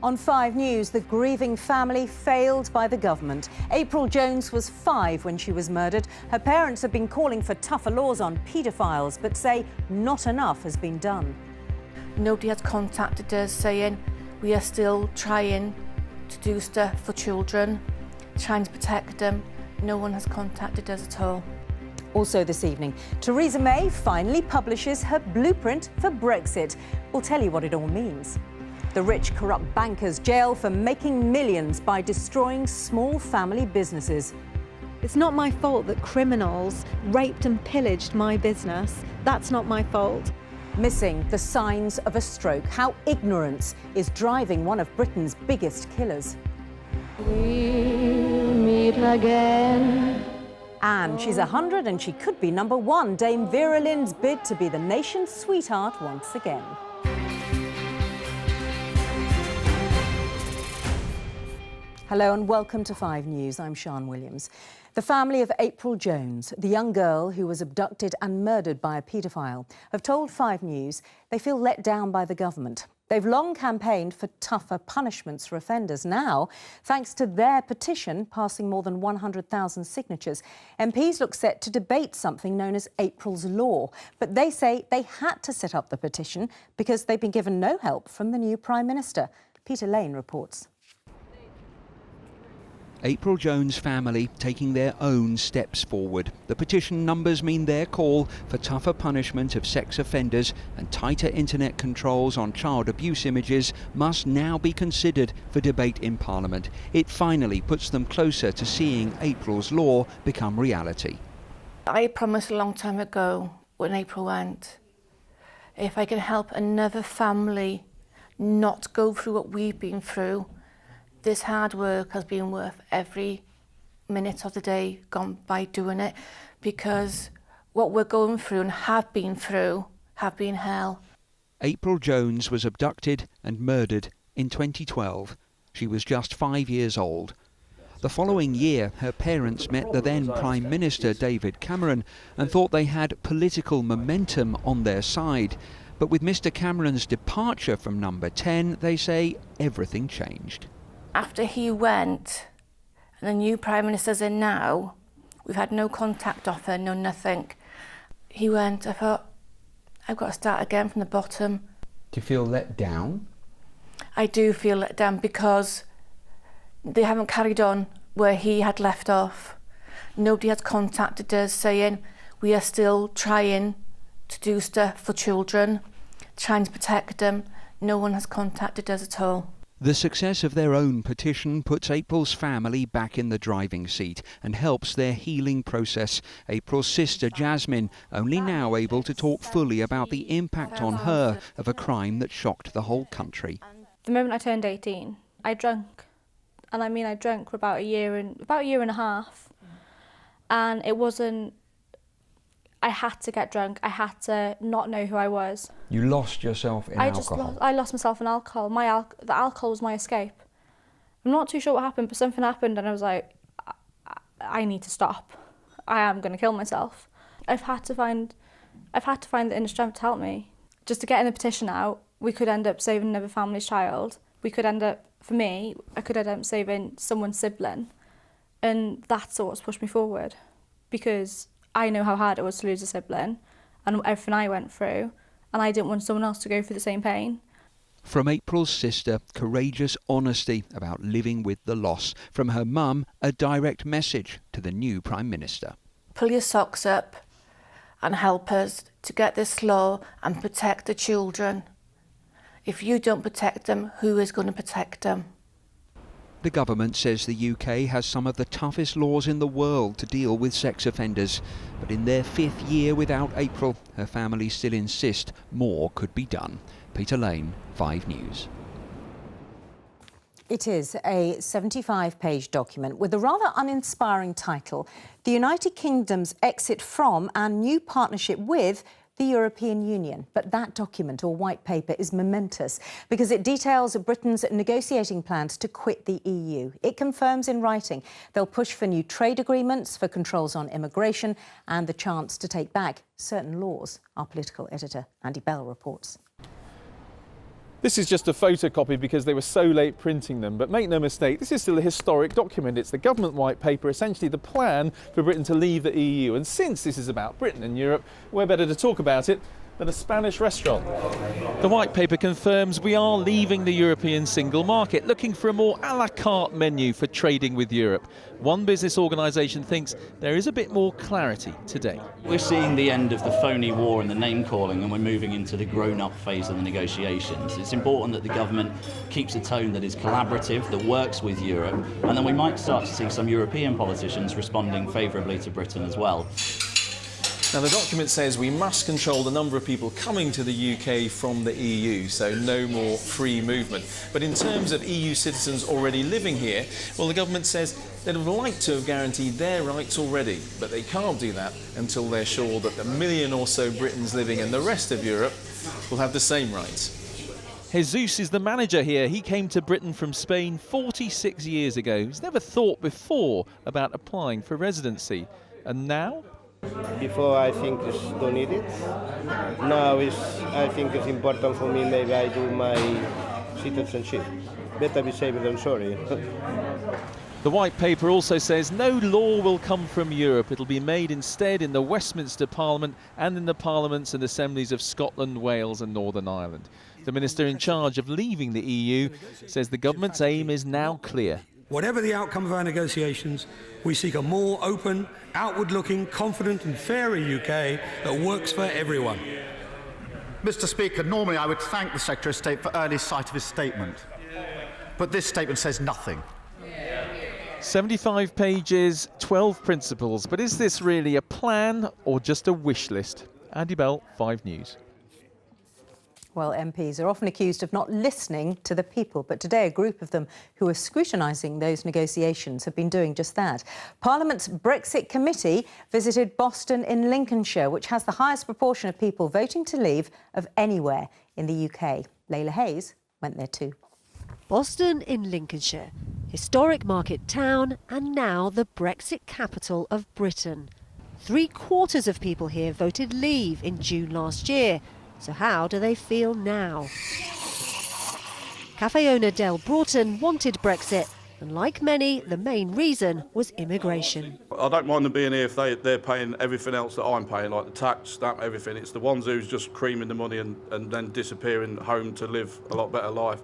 On 5 News, the grieving family failed by the government. April Jones was 5 when she was murdered. Her parents have been calling for tougher laws on paedophiles, but say not enough has been done. Nobody has contacted us saying we are still trying to do stuff for children, trying to protect them. No one has contacted us at all. Also this evening, Theresa May finally publishes her blueprint for Brexit. We'll tell you what it all means. The rich, corrupt bankers jail for making millions by destroying small family businesses. It's not my fault that criminals raped and pillaged my business. That's not my fault. Missing the signs of a stroke. How ignorance is driving one of Britain's biggest killers. We'll meet again. And she's 100 and she could be #1. Dame Vera Lynn's bid to be the nation's sweetheart once again. Hello and welcome to 5 News. I'm Sian Williams. The family of April Jones, the young girl who was abducted and murdered by a paedophile, have told 5 News they feel let down by the government. They've long campaigned for tougher punishments for offenders. Now, thanks to their petition passing more than 100,000 signatures, MPs look set to debate something known as April's Law. But they say they had to set up the petition because they've been given no help from the new Prime Minister. Peter Lane reports. April Jones' family taking their own steps forward. The petition numbers mean their call for tougher punishment of sex offenders and tighter internet controls on child abuse images must now be considered for debate in Parliament. It finally puts them closer to seeing April's Law become reality. I promised a long time ago when April went, if I can help another family not go through what we've been through, this hard work has been worth every minute of the day gone by doing it, because what we're going through and have been through have been hell. April Jones was abducted and murdered in 2012. She was just 5 years old. The following year, her parents met the then Prime Minister David Cameron and thought they had political momentum on their side. But with Mr Cameron's departure from number 10, they say everything changed. After he went, and the new Prime Minister's in now, we've had no contact off her, no nothing. He went, I thought, I've got to start again from the bottom. Do you feel let down? I do feel let down because they haven't carried on where he had left off. Nobody has contacted us saying we are still trying to do stuff for children, trying to protect them. No one has contacted us at all. The success of their own petition puts April's family back in the driving seat and helps their healing process. April's sister Jasmine, only now able to talk fully about the impact on her of a crime that shocked the whole country. The moment I turned 18, I drank. And I mean, I drank for about a year and a half. And it wasn't, I had to get drunk. I had to not know who I was. You lost yourself in alcohol? I lost myself in alcohol. The alcohol was my escape. I'm not too sure what happened, but something happened and I was like, I need to stop. I am going to kill myself. I've had to find the inner strength to help me. Just to get in the petition out, we could end up saving another family's child. We could end up, for me, I could end up saving someone's sibling. And that's what's pushed me forward. Because I know how hard it was to lose a sibling and everything I went through, and I didn't want someone else to go through the same pain. From April's sister, courageous honesty about living with the loss. From her mum, a direct message to the new Prime Minister. Pull your socks up and help us to get this law and protect the children. If you don't protect them, who is going to protect them? The government says the UK has some of the toughest laws in the world to deal with sex offenders. But in their 5th year without April, her family still insist more could be done. Peter Lane, 5 News. It is a 75-page document with a rather uninspiring title, The United Kingdom's Exit from and New Partnership with the European Union. But that document, or white paper, is momentous because it details Britain's negotiating plans to quit the EU. It confirms in writing they'll push for new trade agreements, for controls on immigration and the chance to take back certain laws. Our political editor, Andy Bell, reports. This is just a photocopy because they were so late printing them, but make no mistake, this is still a historic document. It's the government white paper, essentially the plan for Britain to leave the EU. And since this is about Britain and Europe, where better to talk about it than a Spanish restaurant. The white paper confirms we are leaving the European single market, looking for a more a la carte menu for trading with Europe. One business organisation thinks there is a bit more clarity today. We're seeing the end of the phony war and the name calling, and we're moving into the grown-up phase of the negotiations. It's important that the government keeps a tone that is collaborative, that works with Europe, and then we might start to see some European politicians responding favourably to Britain as well. Now, the document says we must control the number of people coming to the UK from the EU, so no more free movement. But in terms of EU citizens already living here, well, the government says they'd have liked to have guaranteed their rights already, but they can't do that until they're sure that the million or so Britons living in the rest of Europe will have the same rights. Jesus is the manager here. He came to Britain from Spain 46 years ago. He's never thought before about applying for residency. And now? Before I think don't need it. Now I think it's important for me. Maybe I do my citizenship. Better be safe than sorry. The white paper also says no law will come from Europe. It'll be made instead in the Westminster Parliament and in the parliaments and assemblies of Scotland, Wales and Northern Ireland. The minister in charge of leaving the EU says the government's aim is now clear. Whatever the outcome of our negotiations, we seek a more open, outward-looking, confident and fairer UK that works for everyone. Mr. Speaker, normally I would thank the Secretary of State for early sight of his statement, but this statement says nothing. 75 pages, 12 principles, but is this really a plan or just a wish list? Andy Bell, 5 News. Well, MPs are often accused of not listening to the people, but today a group of them who are scrutinising those negotiations have been doing just that. Parliament's Brexit committee visited Boston in Lincolnshire, which has the highest proportion of people voting to leave of anywhere in the UK. Layla Hayes went there too. Boston in Lincolnshire, historic market town and now the Brexit capital of Britain. 3/4 of people here voted leave in June last year. So how do they feel now? Cafe owner Del Broughton wanted Brexit, and like many, the main reason was immigration. I don't mind them being here if they're paying everything else that I'm paying, like the tax, stamp, everything. It's the ones who's just creaming the money and then disappearing home to live a lot better life.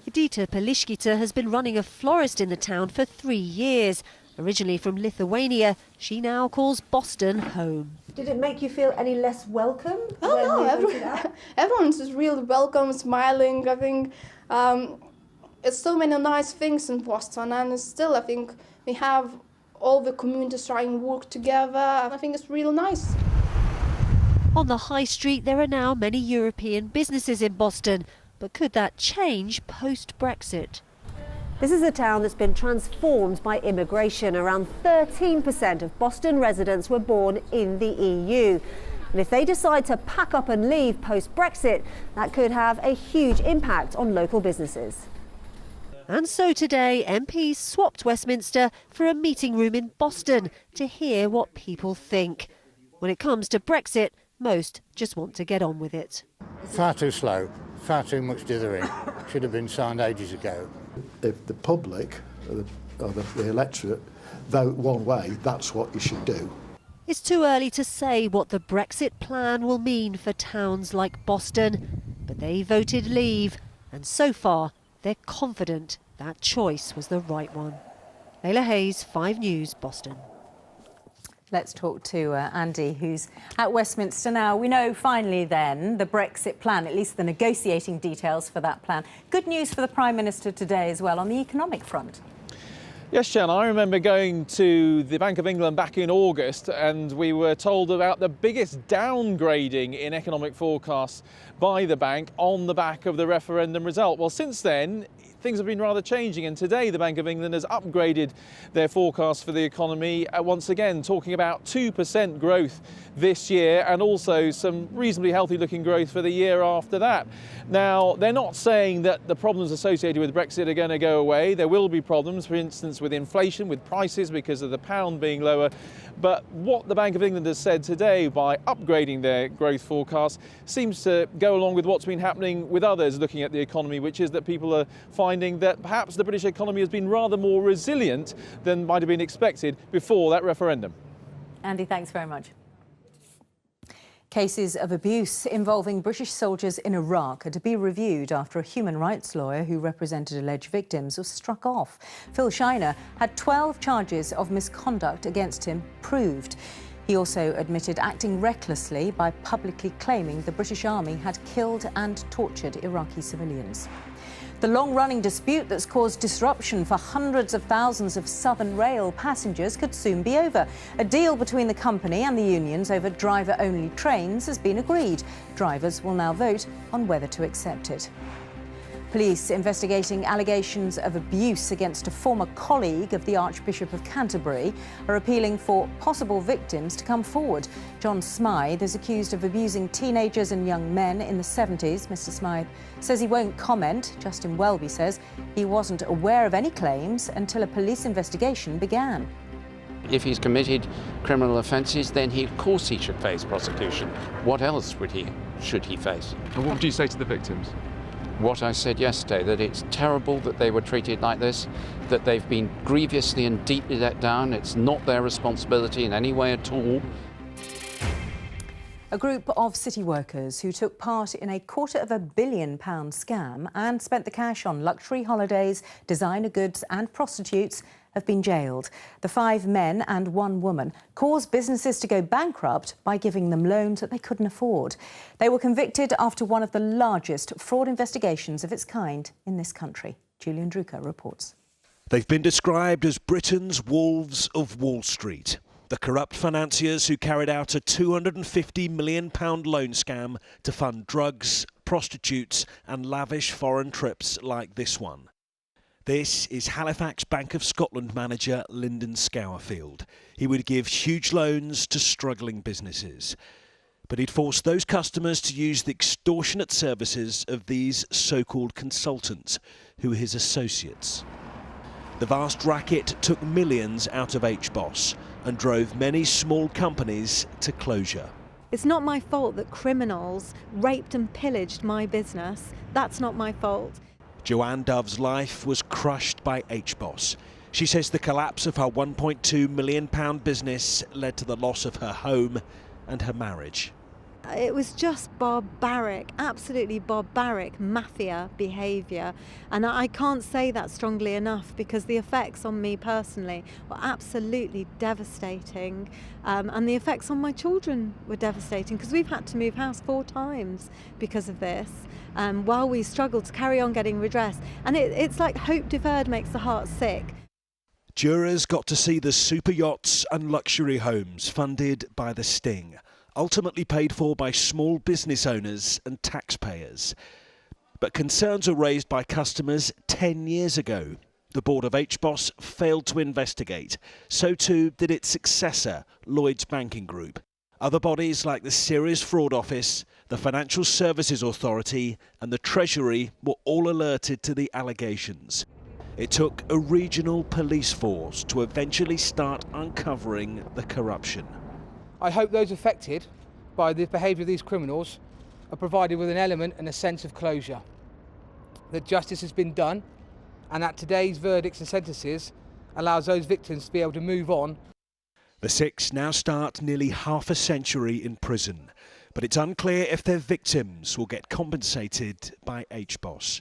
Edita Pelishkita has been running a florist in the town for 3 years. Originally from Lithuania, she now calls Boston home. Did it make you feel any less welcome? Oh no, everyone's just really welcome, smiling. I think it's so many nice things in Boston, and still I think we have all the communities trying to work together. I think it's real nice. On the high street, there are now many European businesses in Boston, but could that change post-Brexit? This is a town that's been transformed by immigration. Around 13% of Boston residents were born in the EU. And if they decide to pack up and leave post-Brexit, that could have a huge impact on local businesses. And so today, MPs swapped Westminster for a meeting room in Boston to hear what people think. When it comes to Brexit, most just want to get on with it. Far too slow, far too much dithering. Should have been signed ages ago. If the public or the electorate vote one way, that's what you should do. It's too early to say what the Brexit plan will mean for towns like Boston, but they voted leave, and so far they're confident that choice was the right one. Layla Hayes, 5 News, Boston. Let's talk to Andy, who's at Westminster now. We know finally then the Brexit plan, at least the negotiating details for that plan. Good news for the Prime Minister today as well on the economic front. Yes, Shan, I remember going to the Bank of England back in August and we were told about the biggest downgrading in economic forecasts by the bank on the back of the referendum result. Well, since then, things have been rather changing, and today the Bank of England has upgraded their forecast for the economy, once again talking about 2% growth this year and also some reasonably healthy looking growth for the year after that. Now, they're not saying that the problems associated with Brexit are going to go away. There will be problems, for instance, balance with inflation, with prices because of the pound being lower. But what the Bank of England has said today by upgrading their growth forecast seems to go along with what's been happening with others looking at the economy, which is that people are finding that perhaps the British economy has been rather more resilient than might have been expected before that referendum. Andy, thanks very much. Cases of abuse involving British soldiers in Iraq are to be reviewed after a human rights lawyer who represented alleged victims was struck off. Phil Shiner had 12 charges of misconduct against him proved. He also admitted acting recklessly by publicly claiming the British Army had killed and tortured Iraqi civilians. The long-running dispute that's caused disruption for hundreds of thousands of Southern Rail passengers could soon be over. A deal between the company and the unions over driver-only trains has been agreed. Drivers will now vote on whether to accept it. Police investigating allegations of abuse against a former colleague of the Archbishop of Canterbury are appealing for possible victims to come forward. John Smythe is accused of abusing teenagers and young men in the 70s. Mr Smythe says he won't comment. Justin Welby says he wasn't aware of any claims until a police investigation began. If he's committed criminal offences, then of course he should face prosecution. What else should he face? And what would you say to the victims? What I said yesterday, that it's terrible that they were treated like this, that they've been grievously and deeply let down. It's not their responsibility in any way at all. A group of city workers who took part in a £250 million scam and spent the cash on luxury holidays, designer goods and prostitutes have been jailed. The 5 men and 1 woman caused businesses to go bankrupt by giving them loans that they couldn't afford. They were convicted after one of the largest fraud investigations of its kind in this country. Julian Drucker reports. They've been described as Britain's wolves of Wall Street. The corrupt financiers who carried out a £250 million loan scam to fund drugs, prostitutes and lavish foreign trips like this one. This is Halifax Bank of Scotland manager Lyndon Scourfield. He would give huge loans to struggling businesses. But he'd forced those customers to use the extortionate services of these so-called consultants, who were his associates. The vast racket took millions out of HBOS and drove many small companies to closure. It's not my fault that criminals raped and pillaged my business. That's not my fault. Joanne Dove's life was crushed by HBOS. She says the collapse of her £1.2 million business led to the loss of her home and her marriage. It was just barbaric, absolutely barbaric mafia behaviour. And I can't say that strongly enough because the effects on me personally were absolutely devastating. And the effects on my children were devastating because we've had to move house 4 times because of this. While we struggle to carry on getting redress. And it's like hope deferred makes the heart sick. Jurors got to see the super yachts and luxury homes funded by the sting, ultimately paid for by small business owners and taxpayers. But concerns were raised by customers 10 years ago. The board of HBOS failed to investigate. So too did its successor, Lloyds Banking Group. Other bodies like the Serious Fraud Office, the Financial Services Authority and the Treasury were all alerted to the allegations. It took a regional police force to eventually start uncovering the corruption. I hope those affected by the behaviour of these criminals are provided with an element and a sense of closure. That justice has been done and that today's verdicts and sentences allows those victims to be able to move on. The 6 now start nearly half a century in prison, but it's unclear if their victims will get compensated by HBOS.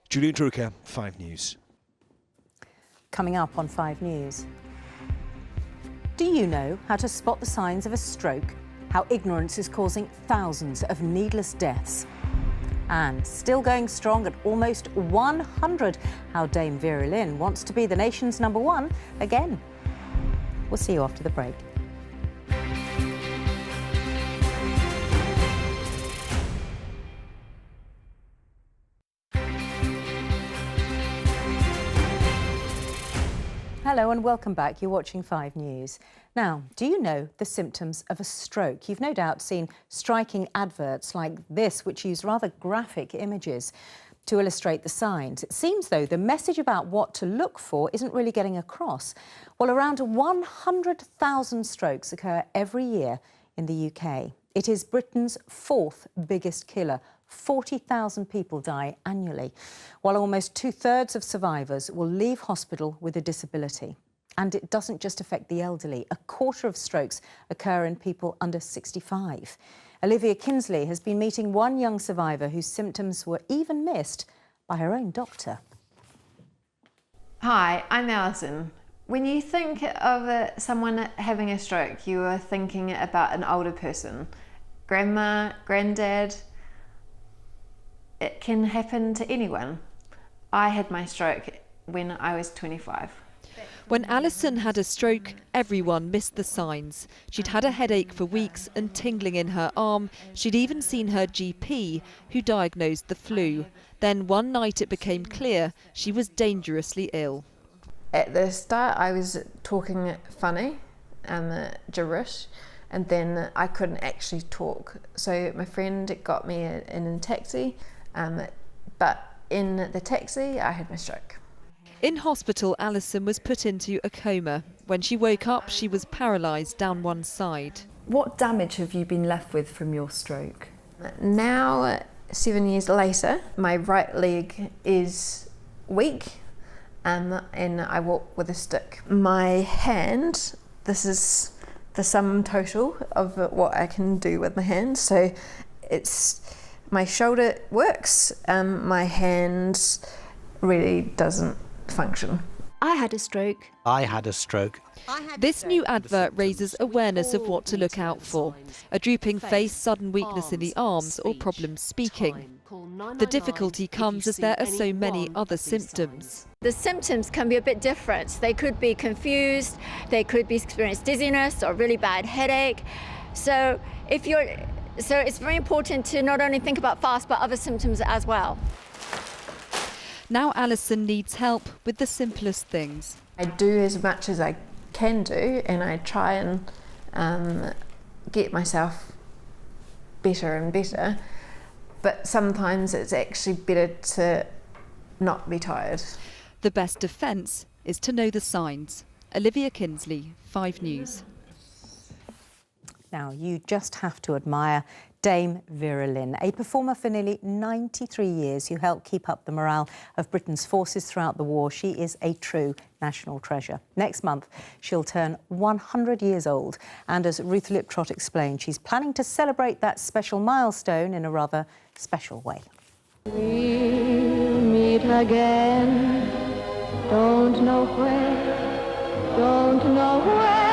Julian Drucker, 5 News. Coming up on 5 News. Do you know how to spot the signs of a stroke? How ignorance is causing thousands of needless deaths? And still going strong at almost 100, how Dame Vera Lynn wants to be the nation's #1 again. We'll see you after the break. Hello and welcome back. You're watching 5 News. Now, do you know the symptoms of a stroke? You've no doubt seen striking adverts like this, which use rather graphic images. to illustrate the signs. It seems, though, the message about what to look for isn't really getting across. Well, around 100,000 strokes occur every year in the UK. It is Britain's fourth biggest killer. 40,000 people die annually, while almost two-thirds of survivors will leave hospital with a disability. And it doesn't just affect the elderly. A quarter of strokes occur in people under 65. Olivia Kinsley has been meeting one young survivor whose symptoms were even missed by her own doctor. Hi, I'm Alison. When you think of someone having a stroke, you are thinking about an older person. Grandma, granddad. It can happen to anyone. I had my stroke when I was 25. When Alison had a stroke, everyone missed the signs. She'd had a headache for weeks and tingling in her arm. She'd even seen her GP, who diagnosed the flu. Then one night it became clear she was dangerously ill. At the start I was talking funny, gibberish, and then I couldn't actually talk. So my friend got me in a taxi, but in the taxi I had my stroke. In hospital, Alison was put into a coma. When she woke up, she was paralysed down one side. What damage have you been left with from your stroke? Now, 7 years later, my right leg is weak, and I walk with a stick. My hand, this is the sum total of what I can do with my hand. So it's my shoulder works, my hand really doesn't function. I had a stroke. I had a stroke. This new advert raises awareness of what to look out for. A drooping face, sudden weakness in the arms, or problems speaking. The difficulty comes as there are so many other symptoms. The symptoms can be a bit different. They could be confused, they could be experiencing dizziness or really bad headache. So it's very important to not only think about fast but other symptoms as well. Now Alison needs help with the simplest things. I do as much as I can do, and I try and get myself better and better, but sometimes it's actually better to not be tired. The best defence is to know the signs. Olivia Kinsley, 5 News. Now, you just have to admire Dame Vera Lynn, a performer for nearly 93 years who helped keep up the morale of Britain's forces throughout the war. She is a true national treasure. Next month, she'll turn 100 years old. And as Ruth Liptrot explained, she's planning to celebrate that special milestone in a rather special way. We'll meet again, don't know where, don't know when.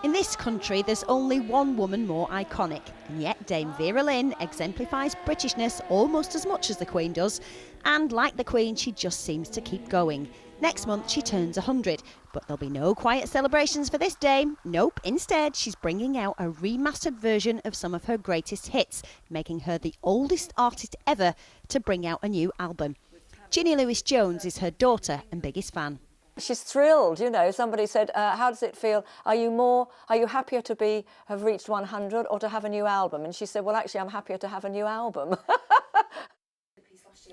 In this country, there's only one woman more iconic, and yet Dame Vera Lynn exemplifies Britishness almost as much as the Queen does, and like the Queen, she just seems to keep going. Next month, she turns 100, but there'll be no quiet celebrations for this dame. Nope, instead, she's bringing out a remastered version of some of her greatest hits, making her the oldest artist ever to bring out a new album. Ginny Lewis-Jones is her daughter and biggest fan. She's thrilled, you know. Somebody said, how does it feel? Are you happier to have reached 100 or to have a new album? And she said, well, actually, I'm happier to have a new album.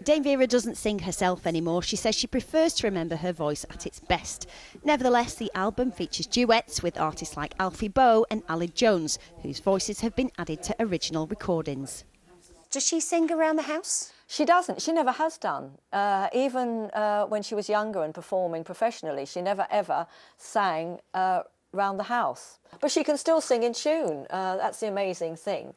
Dame Vera doesn't sing herself anymore. She says she prefers to remember her voice at its best. Nevertheless, the album features duets with artists like Alfie Boe and Aled Jones, whose voices have been added to original recordings. Does she sing around the house? She doesn't. She never has done. Even when she was younger and performing professionally, she never ever sang round the house. But she can still sing in tune. That's the amazing thing.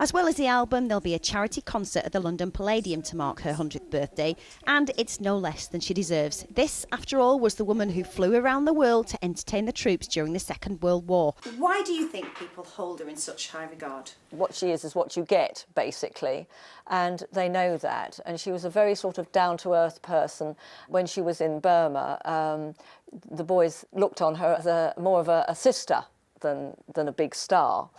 As well as the album, there'll be a charity concert at the London Palladium to mark her 100th birthday, and it's no less than she deserves. This, after all, was the woman who flew around the world to entertain the troops during the Second World War. Why do you think people hold her in such high regard? What she is what you get, basically, and they know that. And she was a very sort of down-to-earth person. When she was in Burma, the boys looked on her as more of a sister than a big star,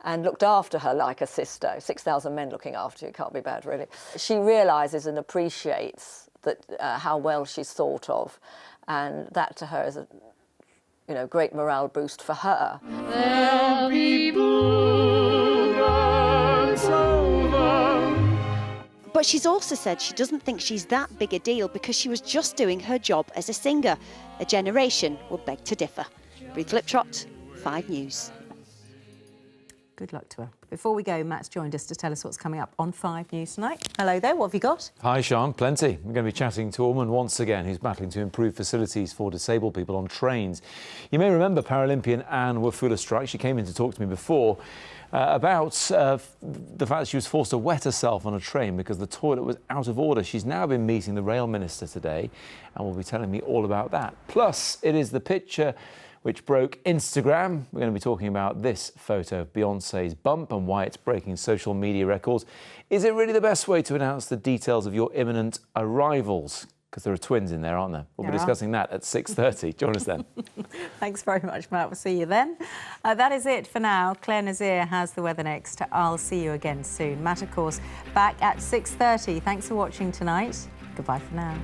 and looked after her like a sister. 6,000 men looking after you, can't be bad, really. She realises and appreciates that how well she's thought of, and that to her is a great morale boost for her. There'll be bluebirds over. But she's also said she doesn't think she's that big a deal because she was just doing her job as a singer. A generation will beg to differ. Ruth Liptrot, 5 News. Good luck to her. Before we go, Matt's joined us to tell us what's coming up on 5 News tonight. Hello there, what have you got? Hi, Sean. Plenty. We're going to be chatting to a woman once again who's battling to improve facilities for disabled people on trains. You may remember Paralympian Anne Wafula-Strike. She came in to talk to me before about the fact that she was forced to wet herself on a train because the toilet was out of order. She's now been meeting the rail minister today and will be telling me all about that. Plus, it is the picture which broke Instagram. We're going to be talking about this photo of Beyoncé's bump and why it's breaking social media records. Is it really the best way to announce the details of your imminent arrivals? Because there are twins in there, aren't there? We'll be discussing that at 6:30. Join us then. Thanks very much, Matt. We'll see you then. That is it for now. Claire Nazir has the weather next. I'll see you again soon. Matt, of course, back at 6:30. Thanks for watching tonight. Goodbye for now.